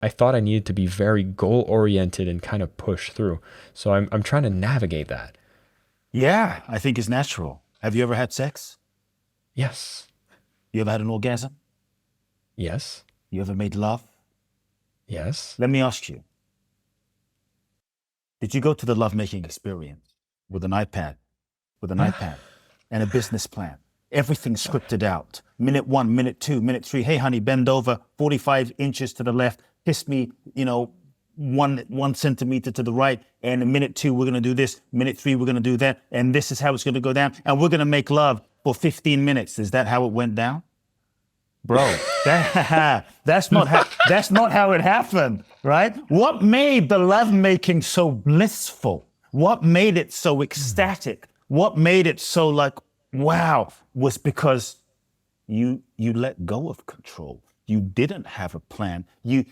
I thought I needed to be very goal oriented and kind of push through. So I'm trying to navigate that. Yeah, I think it's natural. Have you ever had sex? Yes. You ever had an orgasm? Yes. You ever made love? Yes. Let me ask you, did you go to the lovemaking experience with an iPad, with an iPad and a business plan? Everything scripted out. Minute one, minute two, minute three. Hey, honey, bend over 45 inches to the left. Kiss me, one centimeter to the right. And in minute two, we're going to do this. Minute three, we're going to do that. And this is how it's going to go down. And we're going to make love for 15 minutes. Is that how it went down? Bro, that's not how it happened, right? What made the lovemaking so blissful? What made it so ecstatic? What made it so like, wow, was because you let go of control. You didn't have a plan. You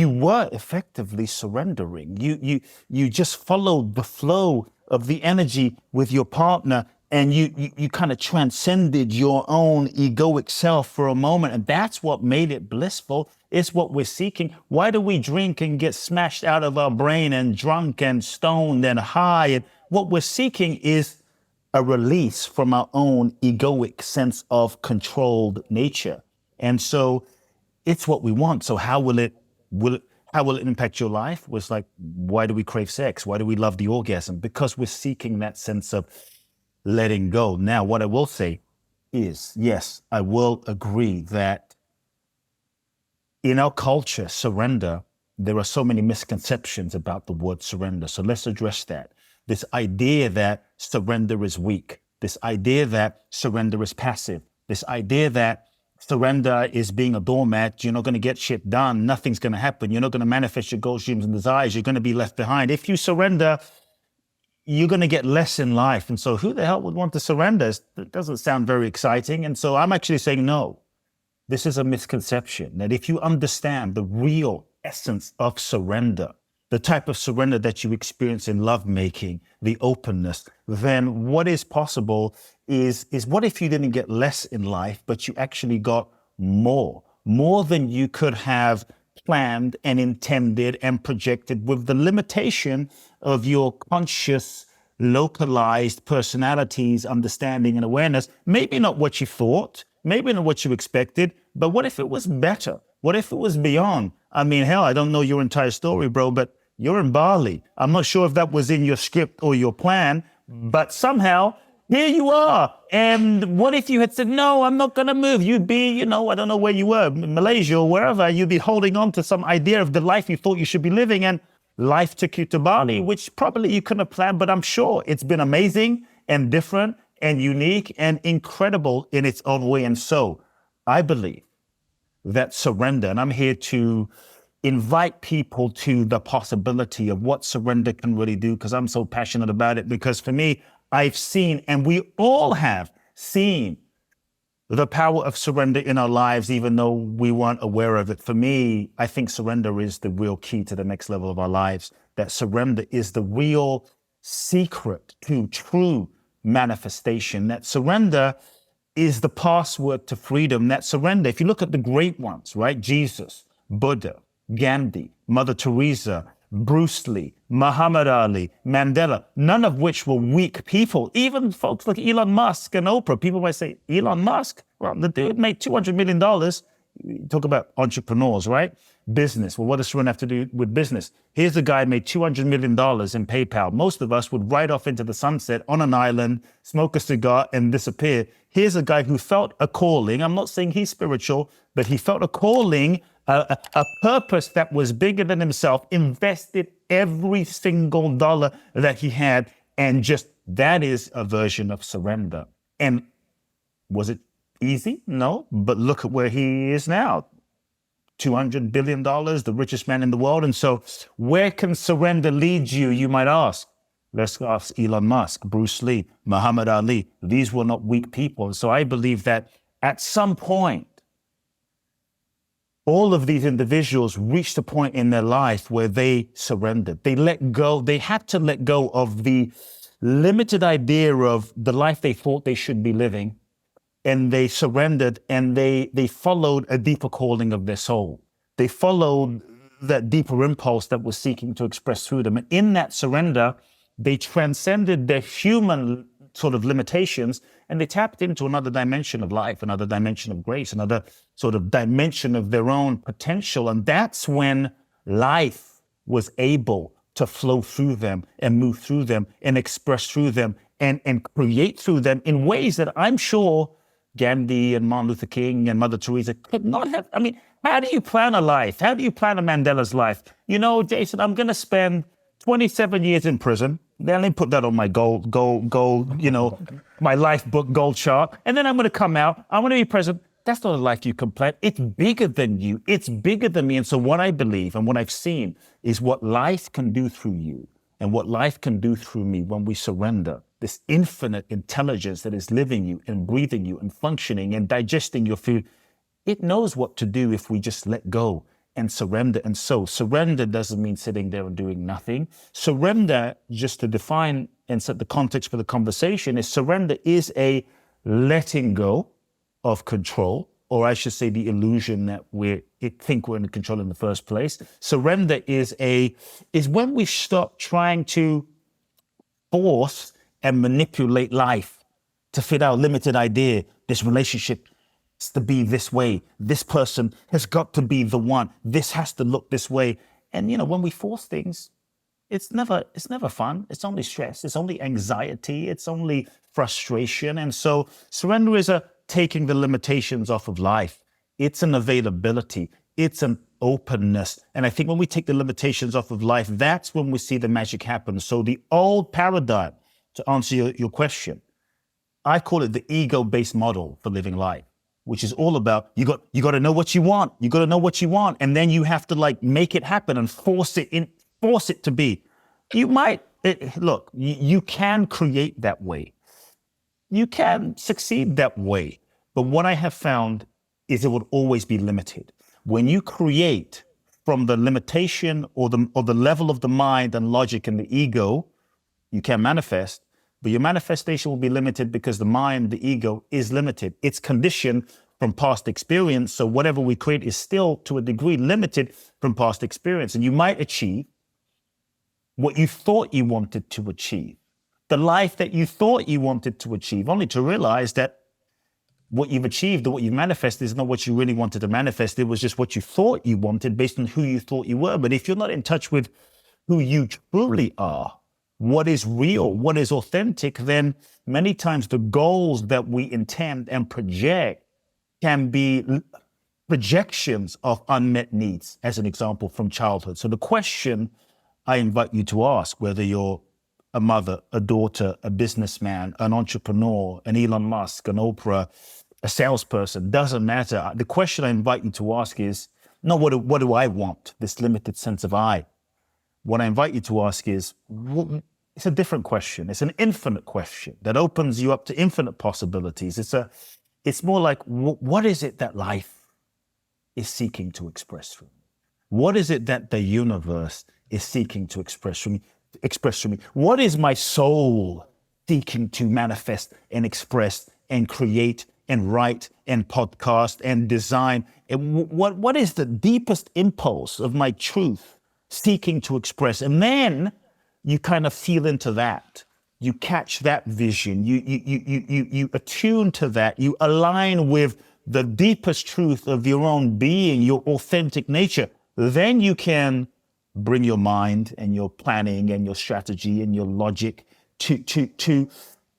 were effectively surrendering. You just followed the flow of the energy with your partner, and you kind of transcended your own egoic self for a moment, and that's what made it blissful. It's what we're seeking. Why do we drink and get smashed out of our brain and drunk and stoned and high? And what we're seeking is a release from our own egoic sense of controlled nature. And so it's what we want. So how will it impact your life? Was like, why do we crave sex? Why do we love the orgasm? Because we're seeking that sense of letting go. Now, what I will say is, yes, I will agree that in our culture, surrender, there are so many misconceptions about the word surrender. So let's address that. This idea that surrender is weak, this idea that surrender is passive, this idea that surrender is being a doormat, you're not going to get shit done, nothing's going to happen, you're not going to manifest your goals, dreams, and desires, you're going to be left behind. If you surrender, you're going to get less in life. And so who the hell would want to surrender? It doesn't sound very exciting. And so I'm actually saying, no, this is a misconception, that if you understand the real essence of surrender, the type of surrender that you experience in lovemaking, the openness, then what is possible is what if you didn't get less in life, but you actually got more than you could have planned and intended and projected with the limitation of your conscious, localized personalities, understanding and awareness. Maybe not what you thought, maybe not what you expected, but what if it was better? What if it was beyond? I mean, hell, I don't know your entire story, bro, but you're in Bali. I'm not sure if that was in your script or your plan, but somehow here you are. And what if you had said, no, I'm not going to move? You'd be, I don't know where you were, Malaysia or wherever. You'd be holding on to some idea of the life you thought you should be living. And life took you to Bali, which probably you couldn't have planned, but I'm sure it's been amazing and different and unique and incredible in its own way. And so I believe that surrender, and I'm here to invite people to the possibility of what surrender can really do, because I'm so passionate about it. Because for me, I've seen, and we all have seen, the power of surrender in our lives, even though we weren't aware of it. For me, I think surrender is the real key to the next level of our lives. That surrender is the real secret to true manifestation. That surrender is the password to freedom. That surrender, if you look at the great ones, right? Jesus, Buddha, Gandhi, Mother Teresa, Bruce Lee, Muhammad Ali, Mandela, none of which were weak people. Even folks like Elon Musk and Oprah, people might say, Elon Musk? Well, the dude made $200 million. You talk about entrepreneurs, right? Business. Well, what does surrender have to do with business? Here's a guy who made $200 million in PayPal. Most of us would ride off into the sunset on an island, smoke a cigar, and disappear. Here's a guy who felt a calling. I'm not saying he's spiritual, but he felt a calling, a purpose that was bigger than himself, invested every single dollar that he had, and just that is a version of surrender. And was it easy? No, but look at where he is now. $200 billion, the richest man in the world. And so where can surrender lead you, you might ask? Let's ask Elon Musk, Bruce Lee, Muhammad Ali. These were not weak people. So I believe that at some point, all of these individuals reached a point in their life where they surrendered. They let go. They had to let go of the limited idea of the life they thought they should be living. And they surrendered, and they followed a deeper calling of their soul. They followed that deeper impulse that was seeking to express through them. And in that surrender, they transcended their human sort of limitations, and they tapped into another dimension of life, another dimension of grace, another sort of dimension of their own potential. And that's when life was able to flow through them and move through them and express through them and create through them in ways that I'm sure Gandhi and Martin Luther King and Mother Teresa could not have. I mean, how do you plan a life? How do you plan a Mandela's life? You know, Jason, I'm going to spend 27 years in prison. Then let me put that on my goal, you know, my life book goal chart. And then I'm going to come out. I want to be president. That's not a life you can plan. It's bigger than you. It's bigger than me. And so what I believe and what I've seen is what life can do through you and what life can do through me when we surrender this infinite intelligence that is living you and breathing you and functioning and digesting your food. It knows what to do if we just let go and surrender. And so surrender doesn't mean sitting there and doing nothing. Surrender, just to define and set the context for the conversation, is surrender is a letting go of control, or I should say the illusion that we think we're in control in the first place. Surrender is when we stop trying to force and manipulate life to fit our limited idea. This relationship has to be this way. This person has got to be the one. This has to look this way. And you know, when we force things, it's never fun. It's only stress. It's only anxiety. It's only frustration. And so surrender is a taking the limitations off of life. It's an availability. It's an openness. And I think when we take the limitations off of life, that's when we see the magic happen. So the old paradigm, to answer your question, I call it the ego-based model for living life, which is all about you got to know what you want. You got to know what you want, and then you have to like make it happen and force it to be. You might look. You can create that way. You can succeed that way. But what I have found is it will always be limited. When you create from the limitation or the level of the mind and logic and the ego, you can manifest, but your manifestation will be limited because the mind, the ego is limited. It's conditioned from past experience. So whatever we create is still to a degree limited from past experience. And you might achieve what you thought you wanted to achieve, the life that you thought you wanted to achieve, only to realize that what you've achieved or what you've manifested is not what you really wanted to manifest. It was just what you thought you wanted based on who you thought you were. But if you're not in touch with who you truly are, what is real, what is authentic, then many times the goals that we intend and project can be projections of unmet needs, as an example, from childhood. So the question I invite you to ask, whether you're a mother, a daughter, a businessman, an entrepreneur, an Elon Musk, an Oprah, a salesperson, doesn't matter. The question I invite you to ask is, not what do I want, this limited sense of I. What I invite you to ask is, it's a different question. It's an infinite question that opens you up to infinite possibilities. It's more like, what is it that life is seeking to express through me? What is it that the universe is seeking to express through me? What is my soul seeking to manifest and express and create and write and podcast and design? And what is the deepest impulse of my truth seeking to express? And then you kind of feel into that. You catch that vision. You attune to that. You align with the deepest truth of your own being, your authentic nature. Then you can bring your mind and your planning and your strategy and your logic to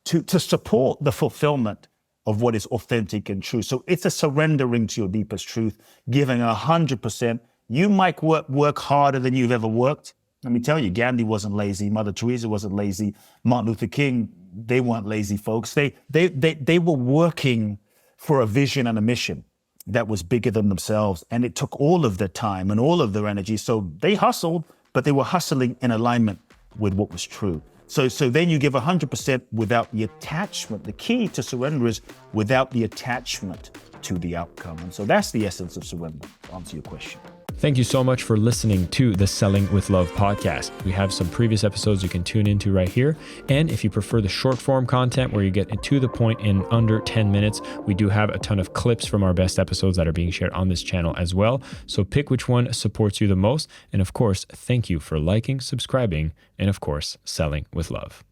support the fulfillment of what is authentic and true. So it's a surrendering to your deepest truth, giving 100%. You might work harder than you've ever worked. Let me tell you, Gandhi wasn't lazy. Mother Teresa wasn't lazy. Martin Luther King, they weren't lazy folks. They were working for a vision and a mission that was bigger than themselves. And it took all of their time and all of their energy. So they hustled, but they were hustling in alignment with what was true. So then you give 100% without the attachment. The key to surrender is without the attachment to the outcome. And so that's the essence of surrender, to answer your question. Thank you so much for listening to the Selling with Love podcast. We have some previous episodes you can tune into right here. And if you prefer the short form content where you get to the point in under 10 minutes, we do have a ton of clips from our best episodes that are being shared on this channel as well. So pick which one supports you the most. And of course, thank you for liking, subscribing, and of course, selling with love.